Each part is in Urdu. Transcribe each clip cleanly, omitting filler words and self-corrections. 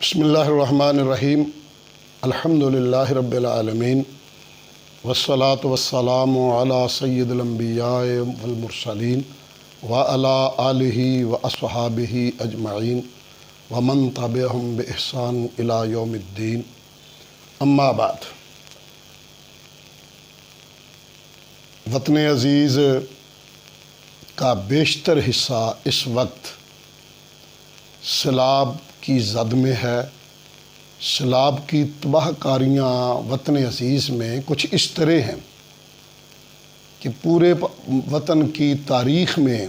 بسم اللہ الرحمن الرحیم الحمدللہ رب العالمین والصلاة والسلام علی سید الانبیاء والمرسلین وعلی آلہ واصحابہ اجمعین ومن تبعہم بإحسان الی یوم الدین اما بعد۔ وطن عزیز کا بیشتر حصہ اس وقت سیلاب کی زد میں ہے۔ سیلاب کی تباہ کاریاں وطن عزیز میں کچھ اس طرح ہیں کہ پورے وطن کی تاریخ میں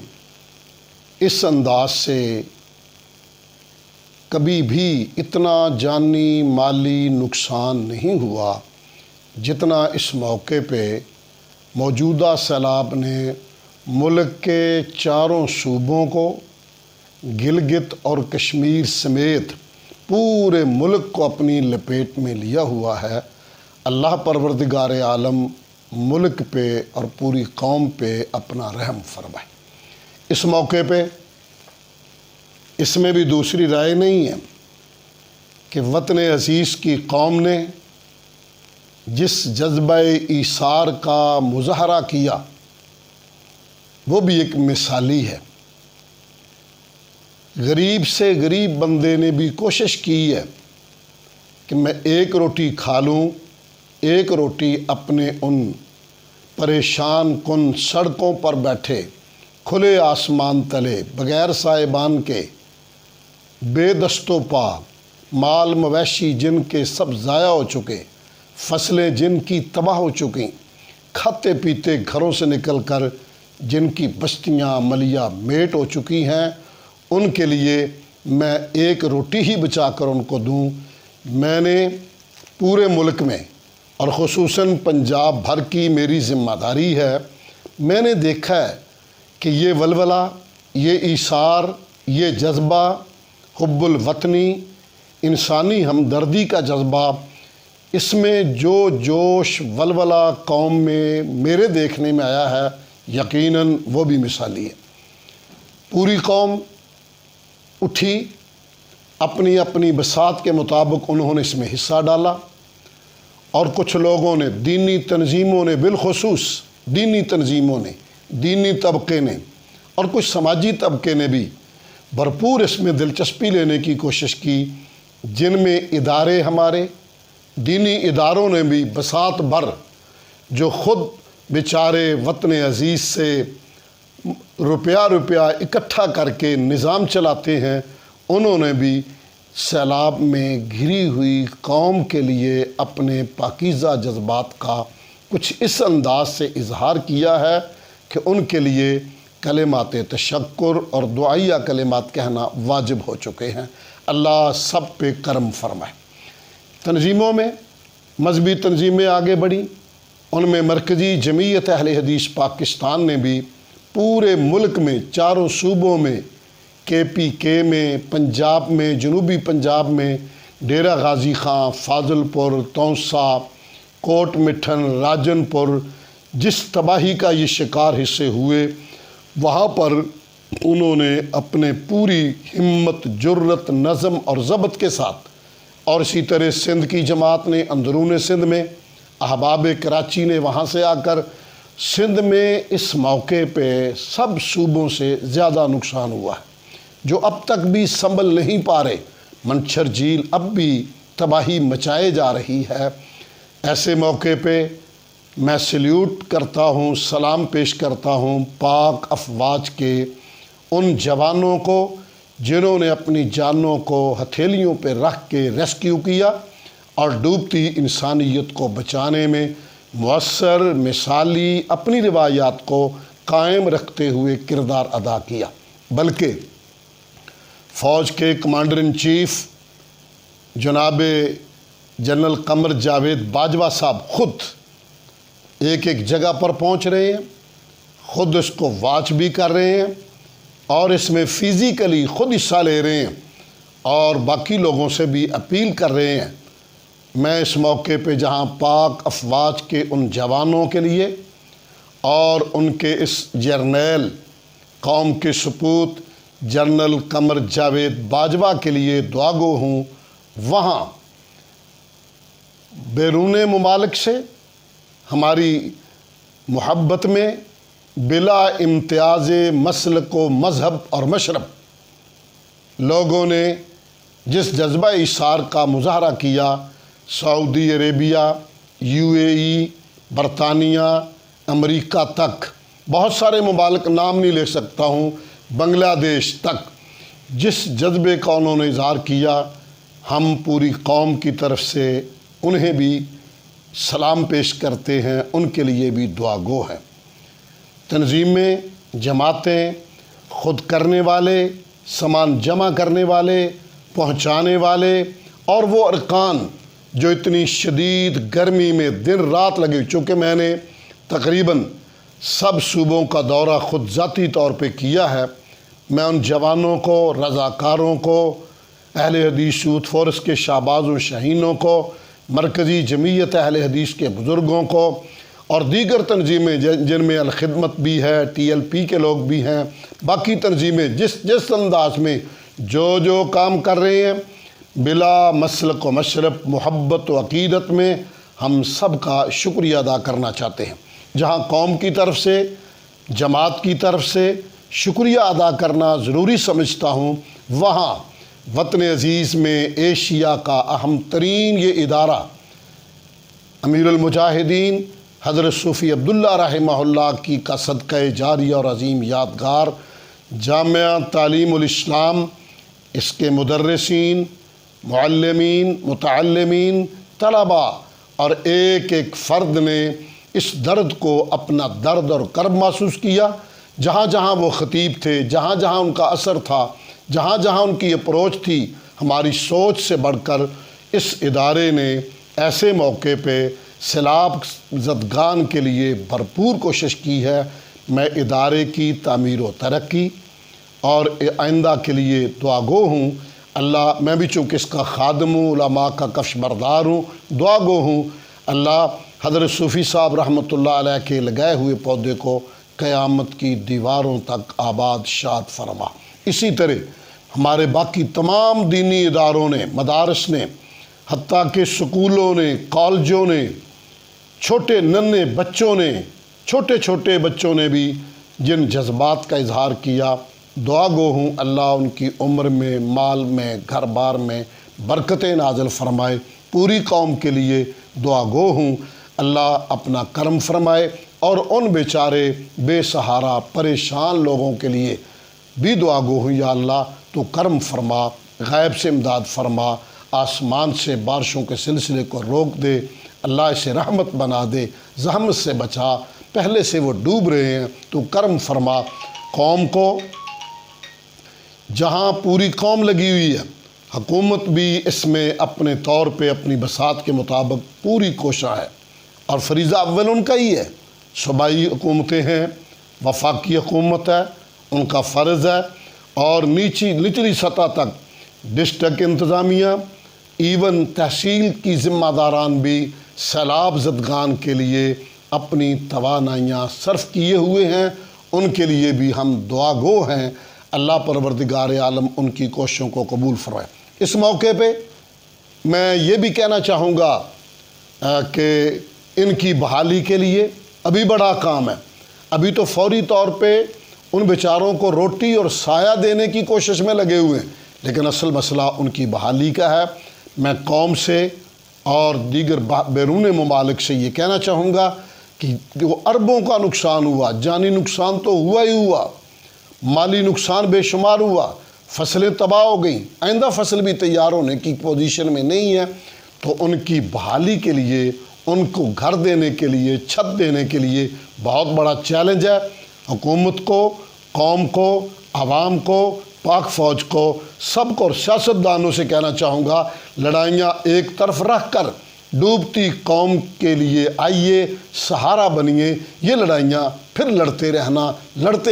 اس انداز سے کبھی بھی اتنا جانی مالی نقصان نہیں ہوا جتنا اس موقع پہ موجودہ سیلاب نے ملک کے چاروں صوبوں کو، گلگت اور کشمیر سمیت پورے ملک کو اپنی لپیٹ میں لیا ہوا ہے۔ اللہ پروردگار عالم ملک پہ اور پوری قوم پہ اپنا رحم فرمائے۔ اس موقع پہ اس میں بھی دوسری رائے نہیں ہے کہ وطن عزیز کی قوم نے جس جذبہ ایثار کا مظاہرہ کیا وہ بھی ایک مثالی ہے۔ غریب سے غریب بندے نے بھی کوشش کی ہے کہ میں ایک روٹی کھا لوں، ایک روٹی اپنے ان پریشان کن سڑکوں پر بیٹھے کھلے آسمان تلے بغیر سائبان کے بے دست و پا، مال مویشی جن کے سب ضائع ہو چکے، فصلیں جن کی تباہ ہو چکیں، کھاتے پیتے گھروں سے نکل کر جن کی بستیاں ملیا میٹ ہو چکی ہیں، ان کے لیے میں ایک روٹی ہی بچا کر ان کو دوں۔ میں نے پورے ملک میں اور خصوصاً پنجاب بھر کی میری ذمہ داری ہے، میں نے دیکھا ہے کہ یہ ولولہ، یہ ایثار، یہ جذبہ حب الوطنی، انسانی ہمدردی کا جذبہ، اس میں جو جوش ولولہ قوم میں میرے دیکھنے میں آیا ہے، یقیناً وہ بھی مثالی ہے۔ پوری قوم اٹھی، اپنی اپنی بساط کے مطابق انہوں نے اس میں حصہ ڈالا، اور کچھ لوگوں نے، دینی تنظیموں نے، بالخصوص دینی تنظیموں نے، دینی طبقے نے اور کچھ سماجی طبقے نے بھی بھرپور اس میں دلچسپی لینے کی کوشش کی، جن میں ادارے، ہمارے دینی اداروں نے بھی بساط بھر جو خود بیچارے وطن عزیز سے روپیہ اکٹھا کر کے نظام چلاتے ہیں، انہوں نے بھی سیلاب میں گھری ہوئی قوم کے لیے اپنے پاکیزہ جذبات کا کچھ اس انداز سے اظہار کیا ہے کہ ان کے لیے کلمات تشکر اور دعائیہ کلمات کہنا واجب ہو چکے ہیں۔ اللہ سب پہ کرم فرمائے۔ تنظیموں میں مذہبی تنظیمیں آگے بڑھیں، ان میں مرکزی جمعیت اہل حدیث پاکستان نے بھی پورے ملک میں چاروں صوبوں میں، KPK میں، پنجاب میں، جنوبی پنجاب میں، ڈیرہ غازی خان، فاضل پور، تونسا، کوٹ مٹھن، راجن پور، جس تباہی کا یہ شکار حصے ہوئے، وہاں پر انہوں نے اپنے پوری ہمت، جرت، نظم اور ضبط کے ساتھ، اور اسی طرح سندھ کی جماعت نے اندرون سندھ میں، احباب کراچی نے وہاں سے آ کر، سندھ میں اس موقع پہ سب صوبوں سے زیادہ نقصان ہوا ہے، جو اب تک بھی سنبھل نہیں پا رہے۔ منچھر جھیل اب بھی تباہی مچائے جا رہی ہے۔ ایسے موقع پہ میں سلیوٹ کرتا ہوں، سلام پیش کرتا ہوں پاک افواج کے ان جوانوں کو جنہوں نے اپنی جانوں کو ہتھیلیوں پہ رکھ کے ریسکیو کیا اور ڈوبتی انسانیت کو بچانے میں مؤثر، مثالی، اپنی روایات کو قائم رکھتے ہوئے کردار ادا کیا۔ بلکہ فوج کے کمانڈر ان چیف جناب جنرل قمر جاوید باجوہ صاحب خود ایک ایک جگہ پر پہنچ رہے ہیں، خود اس کو واچ بھی کر رہے ہیں اور اس میں فزیکلی خود حصہ لے رہے ہیں، اور باقی لوگوں سے بھی اپیل کر رہے ہیں۔ میں اس موقع پہ جہاں پاک افواج کے ان جوانوں کے لیے اور ان کے اس جرنیل، قوم کے سپوت جنرل قمر جاوید باجوہ کے لیے دعا گو ہوں، وہاں بیرون ممالک سے ہماری محبت میں بلا امتیاز مسلک و مذہب اور مشرب لوگوں نے جس جذبہ ایثار کا مظاہرہ کیا، سعودی عربیہ، UAE، برطانیہ، امریکہ تک، بہت سارے ممالک نام نہیں لے سکتا ہوں، بنگلہ دیش تک جس جذبے کا انہوں نے اظہار کیا، ہم پوری قوم کی طرف سے انہیں بھی سلام پیش کرتے ہیں، ان کے لیے بھی دعا گو ہیں۔ تنظیمیں، جماعتیں، خود کرنے والے، سامان جمع کرنے والے، پہنچانے والے، اور وہ ارکان جو اتنی شدید گرمی میں دن رات لگے، چونکہ میں نے تقریباً سب صوبوں کا دورہ خود ذاتی طور پہ کیا ہے، میں ان جوانوں کو، رضاکاروں کو، اہل حدیث یوتھ فورس کے شہباز و شہینوں کو، مرکزی جمعیت اہل حدیث کے بزرگوں کو، اور دیگر تنظیمیں جن میں الخدمت بھی ہے، TLP کے لوگ بھی ہیں، باقی تنظیمیں جس انداز میں جو کام کر رہے ہیں، بلا مسلک و مشرب، محبت و عقیدت میں، ہم سب کا شکریہ ادا کرنا چاہتے ہیں۔ جہاں قوم کی طرف سے، جماعت کی طرف سے شکریہ ادا کرنا ضروری سمجھتا ہوں، وہاں وطن عزیز میں ایشیا کا اہم ترین یہ ادارہ امیر المجاہدین حضرت صوفی عبداللہ رحمہ اللہ کی کا صدقہ جاریہ اور عظیم یادگار جامعہ تعلیم الاسلام، اس کے مدرسین، معلمین، متعلمین، طلباء اور ایک ایک فرد نے اس درد کو اپنا درد اور کرب محسوس کیا۔ جہاں جہاں وہ خطیب تھے، جہاں جہاں ان کا اثر تھا، جہاں جہاں ان کی اپروچ تھی، ہماری سوچ سے بڑھ کر اس ادارے نے ایسے موقع پہ سیلاب زدگان کے لیے بھرپور کوشش کی ہے۔ میں ادارے کی تعمیر و ترقی اور آئندہ کے لیے دعا گو ہوں۔ اللہ، میں بھی چونکہ اس کا خادم ہوں، علماء کا کفش بردار ہوں، دعا گو ہوں، اللہ حضرت صوفی صاحب رحمۃ اللہ علیہ کے لگائے ہوئے پودے کو قیامت کی دیواروں تک آباد شاد فرما۔ اسی طرح ہمارے باقی تمام دینی اداروں نے، مدارس نے، حتیٰ کہ سکولوں نے، کالجوں نے، چھوٹے ننھے بچوں نے، چھوٹے بچوں نے بھی جن جذبات کا اظہار کیا، دعا گو ہوں اللہ ان کی عمر میں، مال میں، گھر بار میں برکتیں نازل فرمائے۔ پوری قوم کے لیے دعا گو ہوں اللہ اپنا کرم فرمائے، اور ان بیچارے بے سہارا پریشان لوگوں کے لیے بھی دعا گو ہوں، یا اللہ تو کرم فرما، غیب سے امداد فرما، آسمان سے بارشوں کے سلسلے کو روک دے، اللہ اسے رحمت بنا دے، زحمت سے بچا، پہلے سے وہ ڈوب رہے ہیں، تو کرم فرما۔ قوم کو، جہاں پوری قوم لگی ہوئی ہے، حکومت بھی اس میں اپنے طور پہ اپنی بساط کے مطابق پوری کوشاں ہے، اور فریضہ اول ان کا ہی ہے۔ صوبائی حکومتیں ہیں، وفاقی حکومت ہے، ان کا فرض ہے، اور نچلی سطح تک ڈسٹرکٹ انتظامیہ، ایون تحصیل کی ذمہ داران بھی سیلاب زدگان کے لیے اپنی توانائیاں صرف کیے ہوئے ہیں، ان کے لیے بھی ہم دعا گو ہیں، اللہ پروردگار عالم ان کی کوششوں کو قبول فرمائے۔ اس موقع پہ میں یہ بھی کہنا چاہوں گا کہ ان کی بحالی کے لیے ابھی بڑا کام ہے۔ ابھی تو فوری طور پہ ان بیچاروں کو روٹی اور سایہ دینے کی کوشش میں لگے ہوئے ہیں، لیکن اصل مسئلہ ان کی بحالی کا ہے۔ میں قوم سے اور دیگر بیرون ممالک سے یہ کہنا چاہوں گا کہ وہ اربوں کا نقصان ہوا، جانی نقصان تو ہوا ہی ہوا، مالی نقصان بے شمار ہوا، فصلیں تباہ ہو گئیں، آئندہ فصل بھی تیار ہونے کی پوزیشن میں نہیں ہے، تو ان کی بحالی کے لیے، ان کو گھر دینے کے لیے، چھت دینے کے لیے بہت بڑا چیلنج ہے۔ حکومت کو، قوم کو، عوام کو، پاک فوج کو، سب کو اور سیاستدانوں سے کہنا چاہوں گا، لڑائیاں ایک طرف رکھ کر ڈوبتی قوم کے لیے آئیے، سہارا بنیے۔ یہ لڑائیاں پھر لڑتے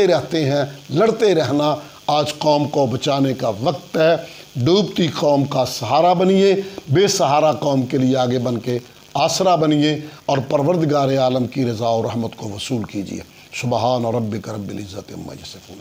رہتے ہیں، لڑتے رہنا آج قوم کو بچانے کا وقت ہے۔ ڈوبتی قوم کا سہارا بنیے، بے سہارا قوم کے لیے آگے بن کے آسرا بنیے، اور پروردگار عالم کی رضا اور رحمت کو وصول کیجیے۔ سبحان ربک رب العزت عما یصفون۔